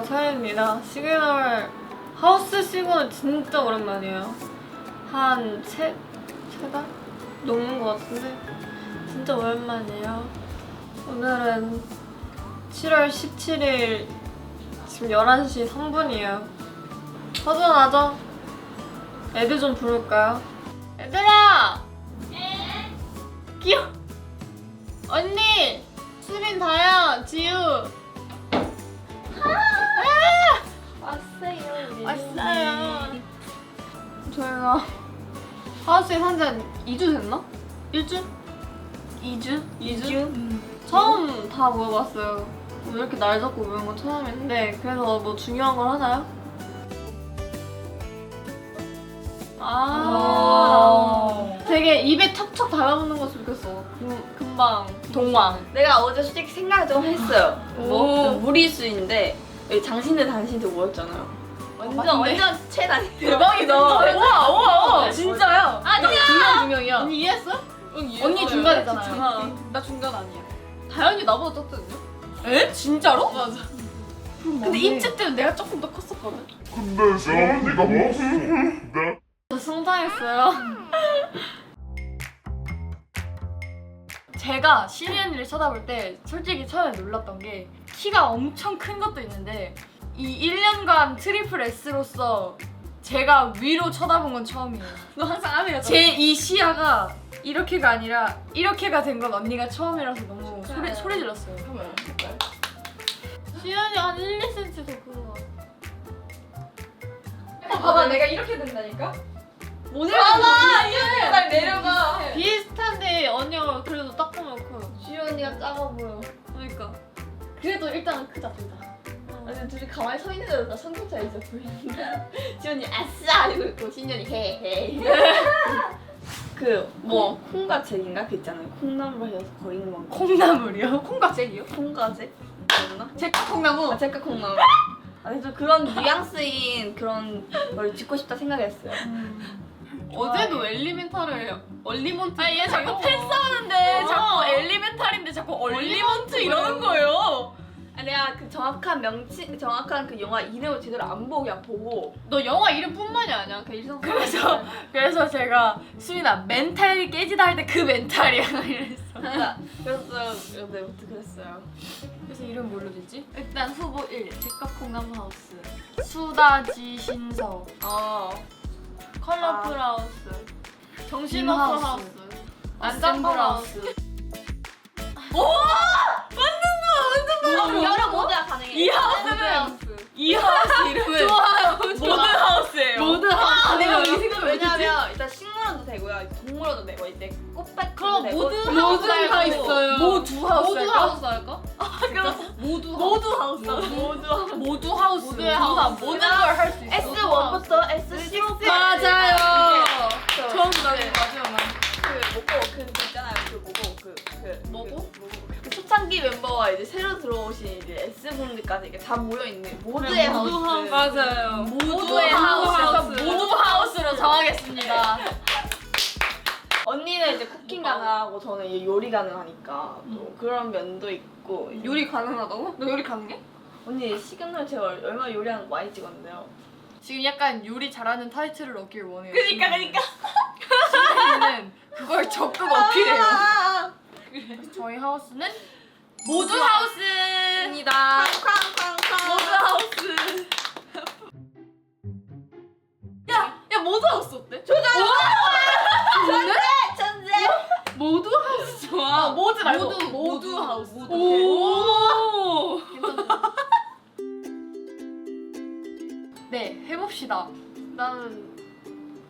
차입니다. 시그널 하우스 시그널 진짜 오랜만이에요. 한 세 달? 넘는 것 같은데 진짜 오랜만이에요. 오늘은 7월 17일 지금 11시 3분이에요. 허전하죠? 애들 좀 부를까요? 얘들아! 귀여워! 언니! 수빈, 다현, 지우! 왔어요. 저희가 하우스에 산지 한 2주 됐나? 1주? 2주? 처음 다 모여봤어요. 왜 이렇게 날 잡고 모인 건 처음인데 그래서 뭐 중요한 걸 하나요? 되게 입에 척척 달라붙는 거 좋겠어. 금방 동왕. 내가 어제 솔직히 생각을 좀 했어요. 뭐? 무리수인데 여기 장신들 단신들 모였잖아요. 완전 최단. 대박이다. 우와. 진짜요? 두 명이야. 언니 이해했어? 언니 중간이잖아요. 나 중간 아니야. 다현이 나보다 떴거든요? 에? 진짜로? 맞아. 근데 인체 때문에 내가 조금 더 컸었거든. 근데 세언니가 먹었어. 나 저 성장했어요. 제가 시리 언니를 쳐다볼 때 솔직히 처음에 놀랐던 게 키가 엄청 큰 것도 있는데 이 1년간 트리플 S로서 제가 위로 쳐다본 건 처음이에요. 너 항상 아미가 제 이 시야가 이렇게가 아니라 이렇게가 된 건 언니가 처음이라서 너무 소리 질렀어요. 시연이 한 1, 2cm 더 큰 거 같아. 봐봐, 내가 이렇게 된다니까? 모델 이렇게 날 내려가. 비슷한데 언니가 그래도 딱 보면 커요. 지우 언니가 작아 보여. 그러니까 그래도 일단은 크다 둘 다. 아니 둘이 가만히 서 있는데도 나 성격 차이 있어 보이는데. 지우 언니 아싸 이러고 있고 신년이 헤헤. 뭐 콩가잭인가 그 있잖아요. 콩나물 해서 거리는 거. 콩나물이요? 콩각색이요? 콩가잭? 맞나? 제깍 콩나물. 아 제가 콩나물. 아니 좀 그런 뉘앙스인 그런 걸 짓고 싶다 생각했어요. 어제도 엘리멘탈을 얼리먼트. 아니 얘 자꾸 패스하는데 자꾸 엘리멘탈인데 자꾸 얼리먼트 이러는 거예요. 아니 내가 그 정확한 명칭, 정확한 그 영화 이름을 제대로 안 보고 그냥 보고. 너 영화 이름뿐만이 아니야. 그 일상생활. 그래서 제가 수민아 멘탈이 깨지다 할 때 그 멘탈이야 이랬어. 그래서 내부터 그랬어요. 그래서 이름 뭘로 짓지? 일단 후보 1 제깍 콩나물 하우스, 수다지 신서, 컬러풀 하우스, 정신없어 하우스, 안장벌 하우스. 여러 모드가 가능해. 이 하우스 이름은 모든 하우스예요. 모든 하우스. 내가 이 생각을 왜냐면 일단 식물원도 되고요, 동물원도 되고 이제 꽃밭도 그럼 되고. 모든 다 있어요. 모두 하우스 모두 할까? 하우스 할까? 모두 하우스. 모두 하우스. 모두의 하우스. 모든 걸 할 수 있어. S1부터 S6. 맞아요. 처음 네. 마지막. 그 있잖아요. 뭐고? 그 초창기 멤버와 이제 새로 들어오신 이제 S 분들까지 이게 다 모여 있는 모두의 하우스. 맞아요. 모두의 하우스. 모두 하우스로 정하겠습니다. 언니는 이제 쿠킹 가능하고 저는 이제 요리 가능하니까 또 그런 면도 있고. 요리 가능하다고? 너 요리 가능해? 언니 시그널 제가 얼마나 요리하는 거 많이 찍었는데요. 지금 약간 요리 잘하는 타이틀을 얻길 원해요. 그니까. 시즌이는 그걸 적극 어필해요. 저희 하우스는 모두 하우스입니다. 모두 하우스. 야 모두 하우스 어때? 천재. 모두 하우스 좋아. 모두 말고 모두 하우스. 오. 괜찮다. 네, 해봅시다. 나는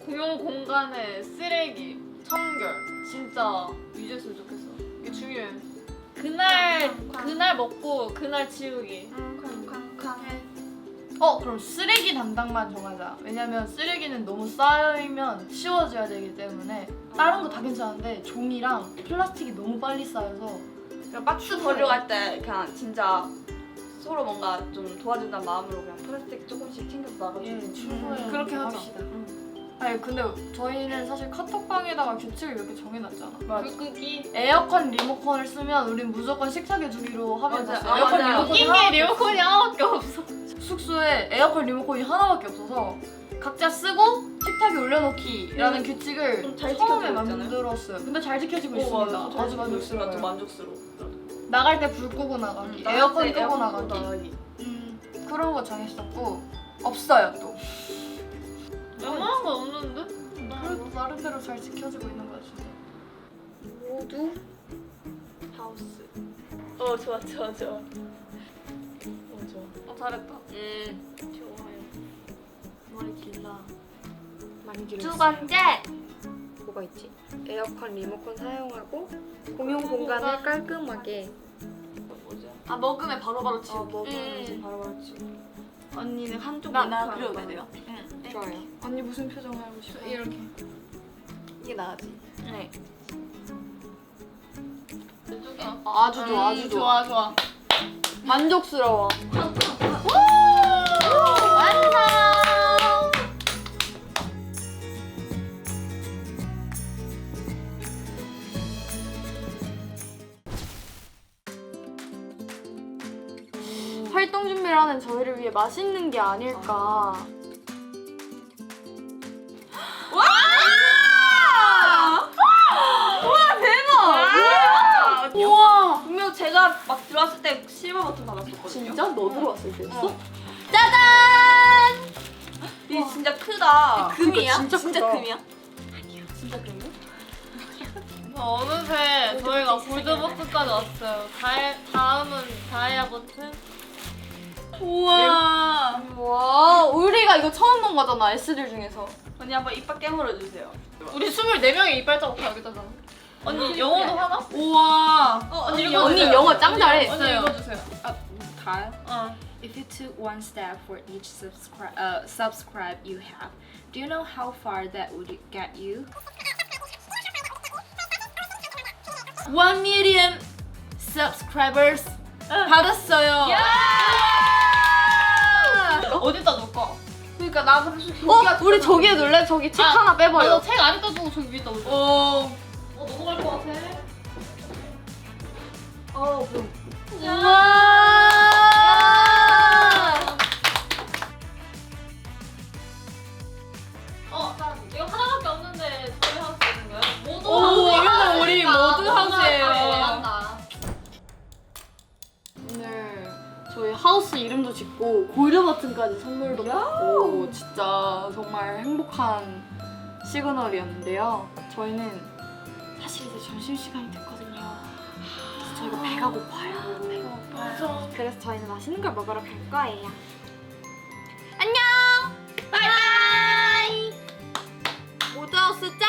공용 공간에 쓰레기, 청결 진짜 유지했으면 좋겠어. 이게 중요해. 그날 먹고 그날 치우기. 그럼 쓰레기 담당만 정하자. 왜냐면 쓰레기는 너무 쌓이면 치워줘야 되기 때문에 다른 거 다 괜찮은데 종이랑 플라스틱이 너무 빨리 쌓여서 그냥 박스 버려갈 때 그냥 진짜 서로 뭔가 좀 도와준다는 마음으로 그냥 플라스틱 조금씩 챙겨서 나가주면 충분히 그렇게 합시다. 아니 근데 저희는 사실 카톡방에다가 규칙을 몇 개 정해놨잖아. 맞아. 끄기. 에어컨 리모컨을 쓰면 우린 무조건 식탁에 두기로 하면 맞아. 됐어요. 에어컨 맞아요. 리모컨이 게 리모컨이 하나밖에 없어. 숙소에 에어컨 리모컨이 하나밖에 없어서 각자 쓰고 식탁에 올려놓기라는 규칙을 좀 잘 처음에 지켜지고 있잖아요. 만들었어요. 근데 잘 지켜지고 있습니다. 아주 만족스러워요. 좀 만족스러워. 나갈 때 불 끄고 나가기, 에어컨 끄고 나가기. 그런 거 정했었고 없어요 또. 웬만한 건 없는데? 그래도 나름대로 잘 지켜지고 있는 것 같은데. 모두 하우스. 좋아. 좋아. 좋아. 잘했다. 좋아요. 머리 길다. 많이 두 길었어. 번째. 뭐가 있지? 에어컨 리모컨 사용하고 공용 공간을 깔끔하게 뭐죠? 아 먹으면 바로바로 치우기. 먹으면서 바로바로 치우고. 언니는 한쪽 나 그려도 돼요? 좋아요. 언니 무슨 표정 하고 싶어? 이렇게. 이게 나아지. 네. 아주 좋아, 아주 좋아. 좋아. 만족스러워. 완성. 활동 준비를 하는 저희를 위해 맛있는 게 아닐까. 우와! 분명 제가 막 들어왔을 때 실버 버튼 받았었거든요. 진짜? 너 들어왔을 때였어? 짜잔! 이게 진짜 크다. 금이야? 진짜 크다. 금이야? 어느새 저희가 골드 버튼까지 왔어요. 다음은 다이아 버튼. 우와. 와, 우리가 이거 처음 본 거잖아, S들 중에서. 언니 한번 이빨 깨물어 주세요. 우리 24명의 이빨 자국 다 여기다가. 언니 영어도 하나? 우와. 언니 언니 읽어주세요. 영어 짱 잘해. 언니 읽어주세요. 다요? 어. If you took one step for each subscribe you have, do you know how far that would get you? 1 million subscribers 받았어요. 어디다 놓을까? 그러니까 나 그래서 우리 저기에 놀래? 저기 책 하나 빼버려. 아, 책 안에다 두고 저기 위에다 놓을까? 넘어갈 것 같아. 이거 하나밖에 없는데 저희 하우스 되는 거야? 모두 이거는 우리 모두 하우스예요. 오늘 저희 하우스 이름도 짓고 골드 버튼까지 선물도 받고 진짜 정말 행복한 시그널이었는데요. 저희는 사실 이제 점심시간이 됐거든요. 그래서 저희가 배가 고파요. 그래서 저희는 맛있는 걸 먹으러 갈 거예요. 안녕! 바이바이! 모두하우스 짠!